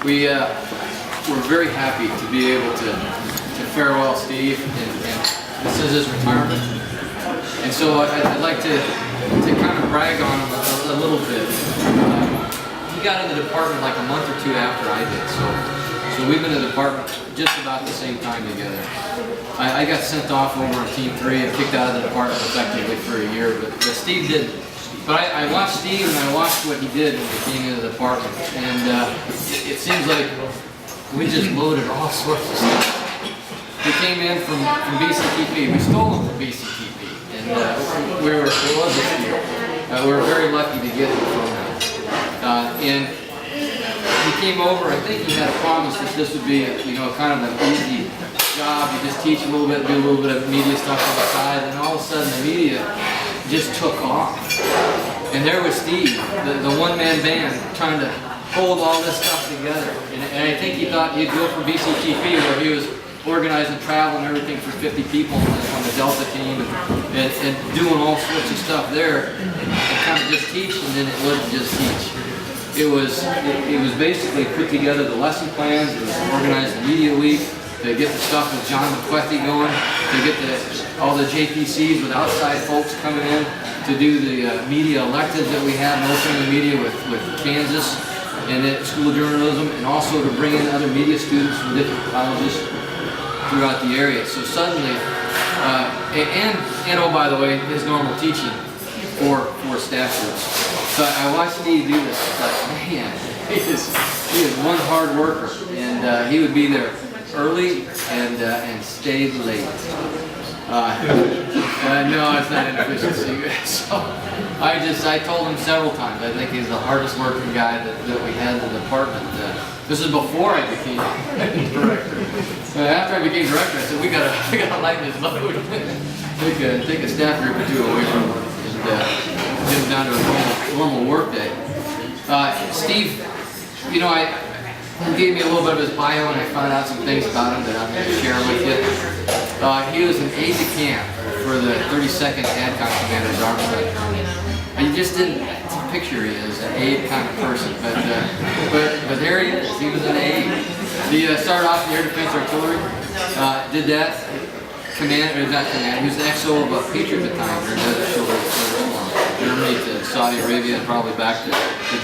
we're very happy to be able to farewell Steve, and this is his retirement. And so I'd like to kind of brag on him a little bit. He got in the department like a month or two after I did, so we've been in the department just about the same time together. I got sent off over on Team 3 and kicked out of the department effectively for a year, but Steve didn't. But I watched Steve and I watched what he did when he came into the department, and it seems like we just loaded all sorts of stuff. He came in from BCTP. We stole him from BCTP, and it was a steal. We were very lucky to get him from them. And he came over. I think he had a promise that this would be, kind of an easy job. You just teach a little bit, do a little bit of media stuff on the side, and all of a sudden the media just took off. And there was Steve, the one-man band, trying to hold all this stuff together. And I think he thought he'd go from BCTP, where he was organizing travel and everything for 50 people on the Delta team, and doing all sorts of stuff there, and kind of just teach, and then it wasn't just teach. It was basically put together the lesson plans, it was organized the media week, to get the stuff with John McQuethy going, to get all the JPCs with outside folks coming in, to do the media electives that we had, opening the media with Kansas, and then school journalism, and also to bring in other media students from different colleges throughout the area. So suddenly, and oh by the way, his normal teaching for staff groups. So I watched Steve do this. I thought, man, he is one hard worker, and he would be there early and stay late. No, it's not inefficiency. So I told him several times. I think he's the hardest working guy that we had in the department. This is before I became director. After I became director, I said we gotta lighten his load. take a staff group or two away from him and get him down to a normal work day. Steve, he gave me a little bit of his bio, and I found out some things about him that I'm going to share with you. He was an aide-de-camp for the 32nd ADCOM Commander's Armstrong. And you just didn't picture he as an aide kind of person, but there he is. He was an aide. He started off in the Air Defense Artillery, did that. He was the XO of a Patriot battalion during the Desert Shield from Germany to Saudi Arabia, and probably back to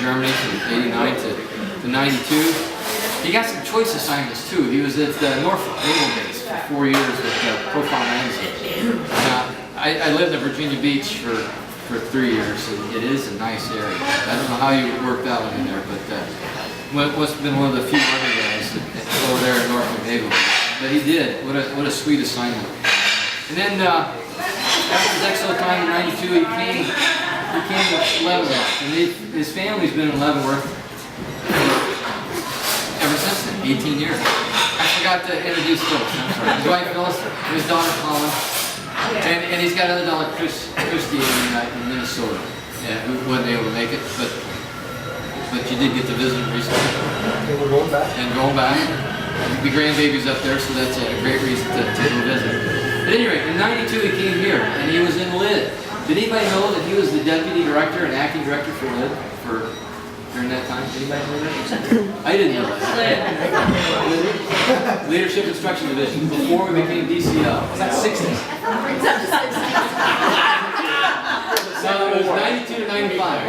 Germany from 89 to 92. He got some choice assignments too. He was at Norfolk Naval Base for 4 years with Profile Magazine. I lived in Virginia Beach for 3 years, and it is a nice area. I don't know how you worked that one in there, but must have been one of the few other guys over there at Norfolk Naval Base. But he did. What a sweet assignment. And then after his XO time in '92, he came to Leavenworth, and his family's been in Leavenworth ever since then, 18 years. I forgot to introduce Phyllis. I'm sorry. His wife Phyllis, his daughter Colin, and he's got another daughter, Christy, in Minnesota, who wasn't able to make it, but you did get to visit him recently. And we're going back. And going back. The grandbaby's up there, so that's a great reason to go visit. At any rate, in '92 he came here, and he was in LID. Did anybody know that he was the deputy director and acting director for LID during that time? Anybody know that? I didn't know that. Leadership Instruction Division, before we became DCL. Was that 60s? So it was '92 to '95.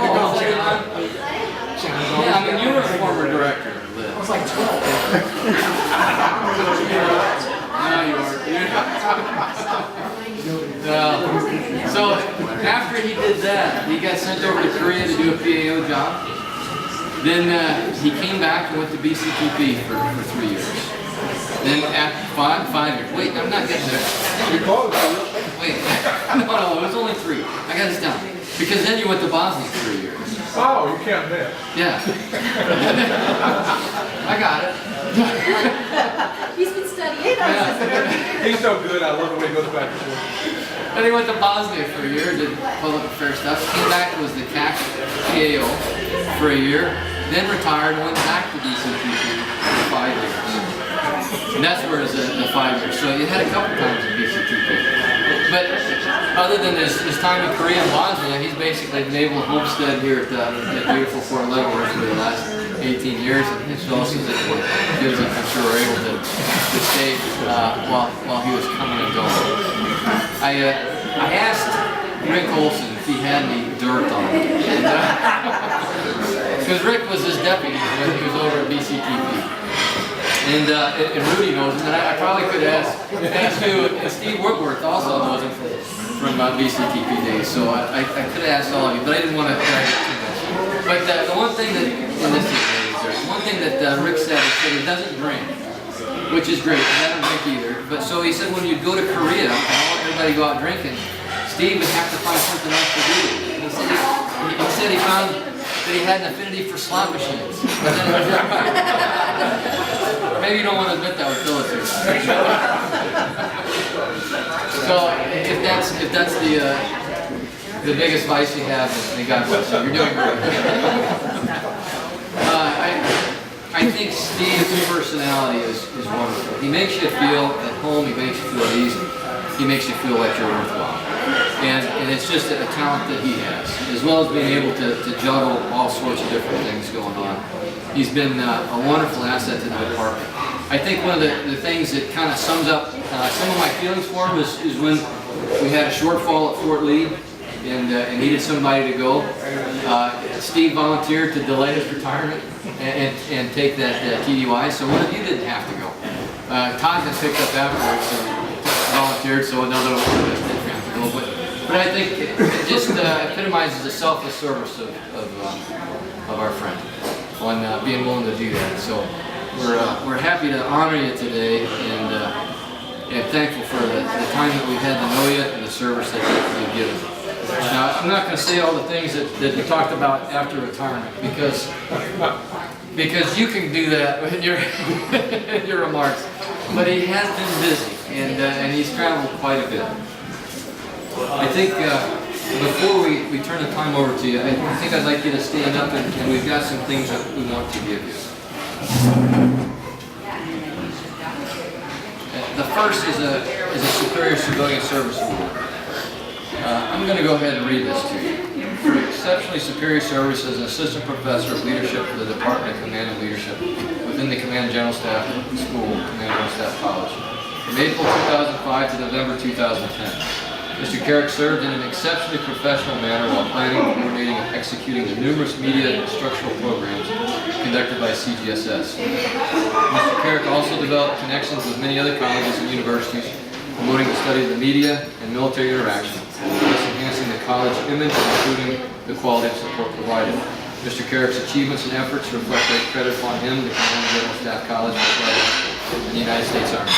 Yeah, I mean, you were a former director of LID. I was like 12. No, you weren't. So after he did that, he got sent over to Korea to do a PAO job. Then he came back and went to BCTP for 3 years. Then after 5 years. Wait, I'm not getting there. Wait, no, it was only 3. I got this down. Because then you went to Bosnia for 3 years. Oh, you can't miss. Yeah. I got it. He's been studying. He's so good, I love the way he goes back and forth. Then he went to Bosnia for a year, did public affairs stuff. Came back, was the CAC PAO for a year, then retired and went back to BCTP for 5 years. And that's where the 5 years. So he had a couple times in BCTP. But other than his time in Korea and Bosnia, he's basically naval homestead here at beautiful Fort Leavenworth for the last 18 years, and his also that gives us, I'm sure, were able to stay while he was coming and going. I asked Rick Olson if he had any dirt on him, because Rick was his deputy when he was over at BCTP. And Rudy knows him, and I probably could ask you, and Steve Woodworth also knows him from BCTP days, so I could have asked all of you, but I didn't want to drag it too much. But the one thing that, and this is one thing that Rick said, he doesn't drink, which is great, because I don't drink either. But so he said when you go to Korea and want everybody to go out drinking, Steve would have to find something else to do. And he said he found that he had an affinity for slot machines. But then maybe you don't want to admit that with Philip. So if that's the biggest vice you have, then God bless you. You're doing great. I think Steve's personality is wonderful. He makes you feel at home. He makes you feel at ease. He makes you feel like you're worthwhile. And it's just a talent that he has, as well as being able to juggle all sorts of different things going on. He's been a wonderful asset to the department. I think one of the things that kind of sums up some of my feelings for him is when we had a shortfall at Fort Lee and needed somebody to go. Steve volunteered to delay his retirement and take that TDY, so one of you didn't have to go. Todd has picked up afterwards and volunteered, so another one of us didn't have to go. But I think it just epitomizes the selfless service of our friend on being willing to do that. So we're happy to honor you today and thankful for the time that we've had to know you and the service that you've given. Now, I'm not going to say all the things that you talked about after retirement because you can do that in your remarks. But he has been busy and he's traveled quite a bit. I think before we turn the time over to you, I think I'd like you to stand up and we've got some things that we want to give you. The first is a Superior Civilian Service Award. I'm going to go ahead and read this to you. For exceptionally superior service as an assistant professor of leadership for the Department of Command and Leadership within the Command General Staff School, Command General Staff College, from April 2005 to November 2010. Mr. Carrick served in an exceptionally professional manner while planning, coordinating, and executing the numerous media instructional programs conducted by CGSS. Mr. Carrick also developed connections with many other colleges and universities, promoting the study of the media and military interaction, thus enhancing the college image and improving the quality of support provided. Mr. Carrick's achievements and efforts reflect great credit upon him, the Command General Staff College, and the United States Army.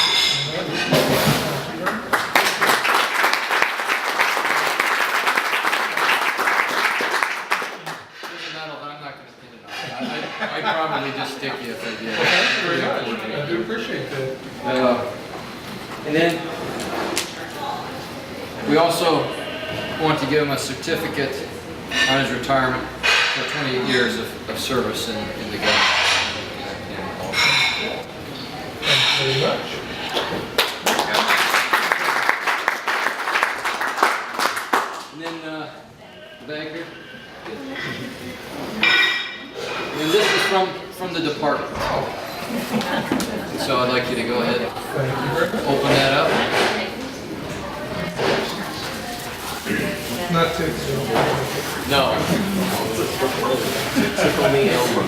I'd probably just stick you if I did. Thank you very much. I do appreciate that. And then we also want to give him a certificate on his retirement for 28 years of service in the government. Thank you very much. And then the bag here. And this is from the department. So I'd like you to go ahead and open that up. Not too No. Tickle me Elmer.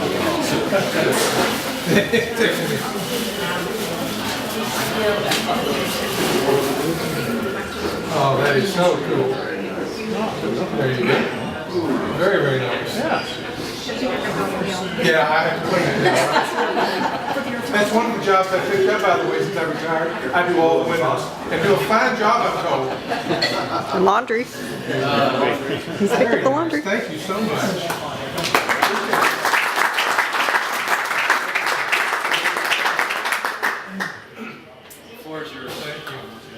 Oh, that is so cool. There you go. Very, very nice. Yeah, I have to clean it now. That's one of the jobs I picked up, by the way, since I retired. I do all the windows. And do a fine job, I'm told. And laundry. He's picked up the laundry. Thank you so much.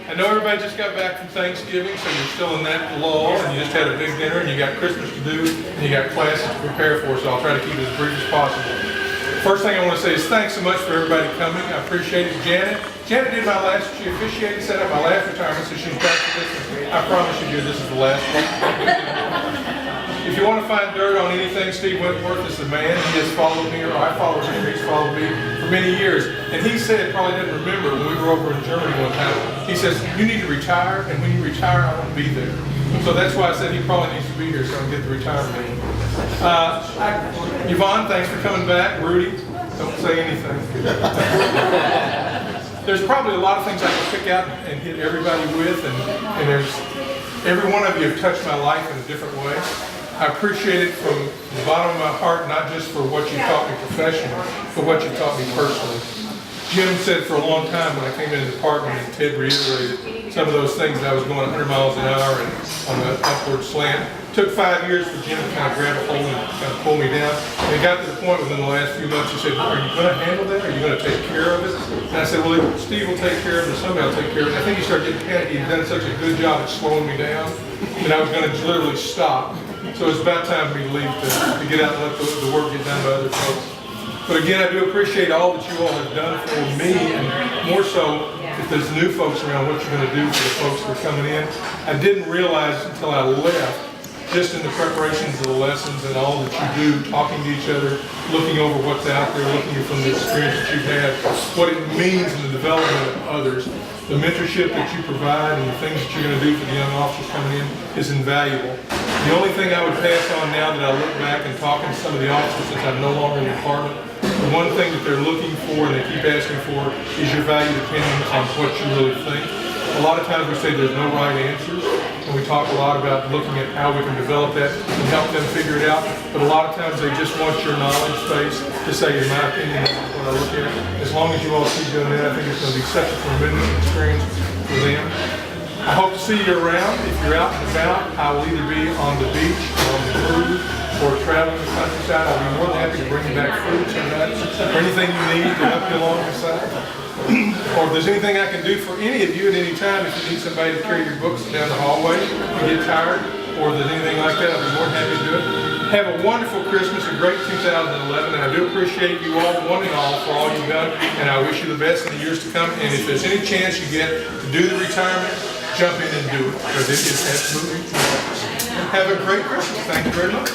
I know everybody just got back from Thanksgiving, so you're still in that lull, and you just had a big dinner, and you got Christmas to do, and you got classes to prepare for, so I'll try to keep it as brief as possible. First thing I want to say is thanks so much for everybody coming. I appreciate it. Janet did she officiated, set up my last retirement, so she's back to this. I promise you, this is the last one. If you want to find dirt on anything, Steve Wentworth is the man. He has followed me, or I followed him, he's followed me for many years. And he said, probably didn't remember, when we were over in Germany one time, he says, you need to retire, and when you retire, I want to be there. So that's why I said he probably needs to be here so I can get the retirement in. Yvonne, thanks for coming back. Rudy, don't say anything. There's probably a lot of things I can pick out and hit everybody with, and there's every one of you have touched my life in a different way. I appreciate it from the bottom of my heart, not just for what you taught me professionally, but what you taught me personally. Jim said for a long time when I came into the department, and Ted reiterated some of those things, that I was going 100 miles an hour and on the upward slant. It took 5 years for Jim to kind of grab a hold and kind of pull me down. And it got to the point within the last few months, he said, are you going to handle that? Are you going to take care of it? And I said, well, Steve will take care of it, or somebody will take care of it. I think he started getting panicky. He'd done such a good job at slowing me down that I was going to literally stop. So it's about time for me to leave to get out and let the work get done by other folks. But again, I do appreciate all that you all have done for me, and more so, if there's new folks around, what you're going to do for the folks that are coming in. I didn't realize until I left, just in the preparations of the lessons and all that you do, talking to each other, looking over what's out there, looking from the experience that you've had, what it means in the development of others. The mentorship that you provide and the things that you're going to do for the young officers coming in is invaluable. The only thing I would pass on now that I look back and talking to some of the officers since I'm no longer in the department, the one thing that they're looking for and they keep asking for is your valued opinion on what you really think. A lot of times we say there's no right answers, and we talk a lot about looking at how we can develop that and help them figure it out, but a lot of times they just want your knowledge base to say, in my opinion, this is what I look at. As long as you all keep doing that, I think it's going to be such a tremendous experience for them. I hope to see you around. If you're out and about, I will either be on the beach or on the cruise or traveling the countryside. I'll be more than happy to bring you back fruits or nuts or anything you need to help you along the side. Or if there's anything I can do for any of you at any time, if you need somebody to carry your books down the hallway, you get tired, or if there's anything like that, I'll be more than happy to do it. Have a wonderful Christmas, a great 2011, and I do appreciate you all, one and all, for all you've done, and I wish you the best in the years to come. And if there's any chance you get to do the retirement, jump in and do it, because it is absolutely. Have a great Christmas. Thank you very much.